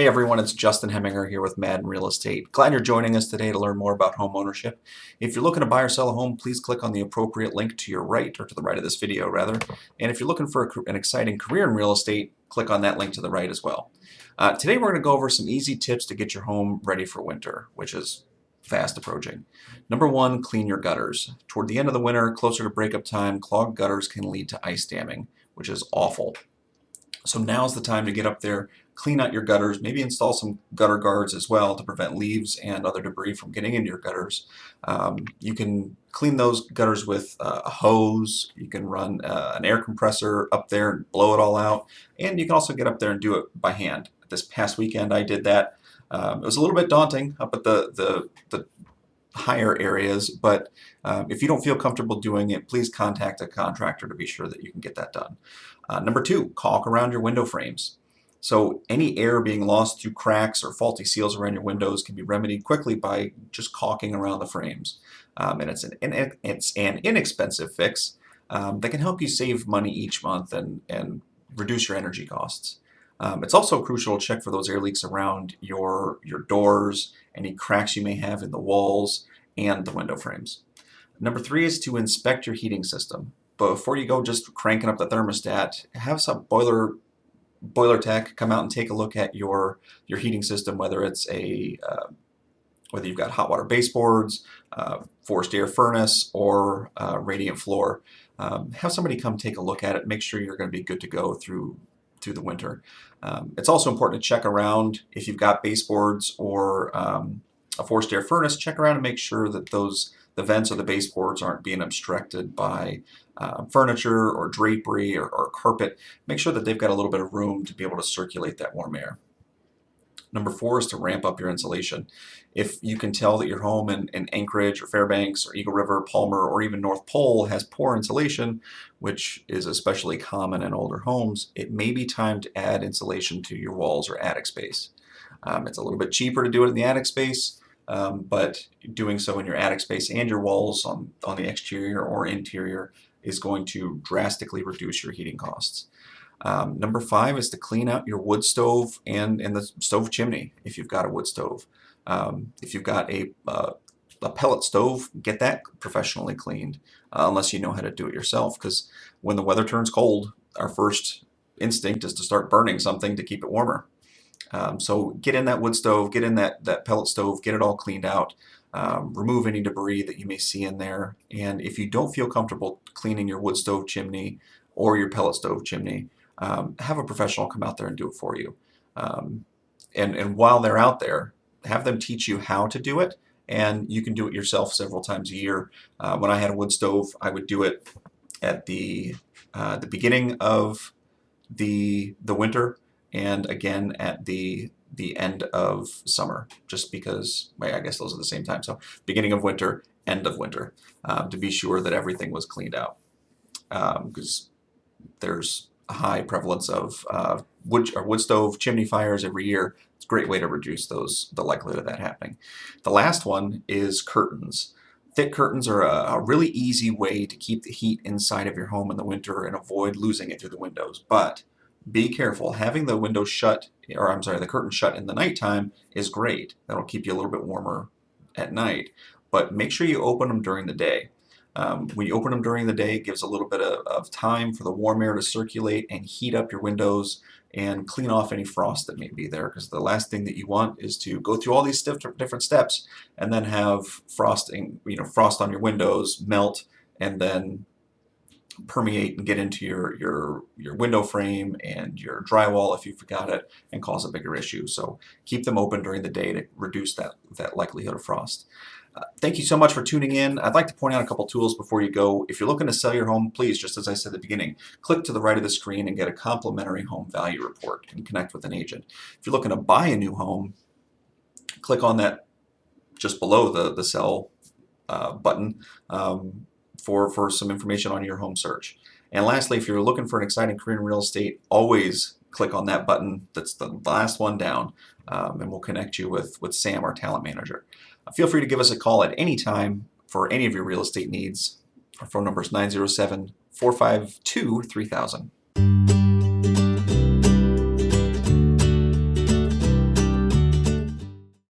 Hey everyone, it's Justin Heminger here with Madden Real Estate. Glad you're joining us today to learn more about home ownership. If you're looking to buy or sell a home, please click on the appropriate link to your right, or to the right of this video rather. And if you're looking for an exciting career in real estate, click on that link to the right as well. Today we're going to go over some easy tips to get your home ready for winter, which is fast approaching. Number one, clean your gutters. Toward the end of the winter, closer to breakup time, clogged gutters can lead to ice damming, which is awful. So now's the time to get up there, clean out your gutters, maybe install some gutter guards as well to prevent leaves and other debris from getting into your gutters. You can clean those gutters with a hose. You can run an air compressor up there and blow it all out. And you can also get up there and do it by hand. This past weekend I did that. It was a little bit daunting up at the higher areas, but if you don't feel comfortable doing it, please contact a contractor to be sure that you can get that done. Number two, caulk around your window frames. So any air being lost through cracks or faulty seals around your windows can be remedied quickly by just caulking around the frames. And it's an inexpensive fix that can help you save money each month and reduce your energy costs. It's also crucial to check for those air leaks around your doors, any cracks you may have in the walls, and the window frames. Number three is to inspect your heating system. Before you go just cranking up the thermostat, have some boiler tech come out and take a look at your heating system, whether it's whether you've got hot water baseboards, forced air furnace, or radiant floor. Have somebody come take a look at it, make sure you're going to be good to go through the winter. It's also important to check around if you've got baseboards or a forced air furnace. Check around and make sure that the vents or the baseboards aren't being obstructed by furniture or drapery or carpet. Make sure that they've got a little bit of room to be able to circulate that warm air. Number four is to ramp up your insulation. If you can tell that your home in Anchorage or Fairbanks or Eagle River, Palmer, or even North Pole has poor insulation, which is especially common in older homes, it may be time to add insulation to your walls or attic space. It's a little bit cheaper to do it in the attic space, but doing so in your attic space and your walls on the exterior or interior is going to drastically reduce your heating costs. Number five is to clean out your wood stove and the stove chimney if you've got a wood stove. If you've got a pellet stove, get that professionally cleaned, unless you know how to do it yourself, because when the weather turns cold, our first instinct is to start burning something to keep it warmer. So get in that wood stove, get in that pellet stove, get it all cleaned out, remove any debris that you may see in there. And if you don't feel comfortable cleaning your wood stove chimney or your pellet stove chimney, have a professional come out there and do it for you. And while they're out there, have them teach you how to do it, and you can do it yourself several times a year. When I had a wood stove, I would do it at the beginning of the winter, and again at the end of summer, just because, well, I guess those are the same time. So beginning of winter, end of winter, to be sure that everything was cleaned out, because there's a high prevalence of wood stove chimney fires every year. It's a great way to reduce the likelihood of that happening. The last one is curtains. Thick curtains are a really easy way to keep the heat inside of your home in the winter and avoid losing it through the windows. But be careful. Having the window shut, or I'm sorry, the curtain shut in the nighttime is great. That'll keep you a little bit warmer at night. But make sure you open them during the day. When you open them during the day, it gives a little bit of time for the warm air to circulate and heat up your windows and clean off any frost that may be there, because the last thing that you want is to go through all these different steps and then have frost on your windows, melt, and then permeate and get into your window frame and your drywall if you forgot it, and cause a bigger issue. So keep them open during the day to reduce that likelihood of frost. Thank you so much for tuning in. I'd like to point out a couple tools before you go. If you're looking to sell your home, please, just as I said at the beginning, click to the right of the screen and get a complimentary home value report and connect with an agent. If you're looking to buy a new home, click on that just below the sell button for some information on your home search. And lastly, if you're looking for an exciting career in real estate, always click on that button that's the last one down, and we'll connect you with Sam, our talent manager. Feel free to give us a call at any time for any of your real estate needs. Our phone number is 907-452-3000.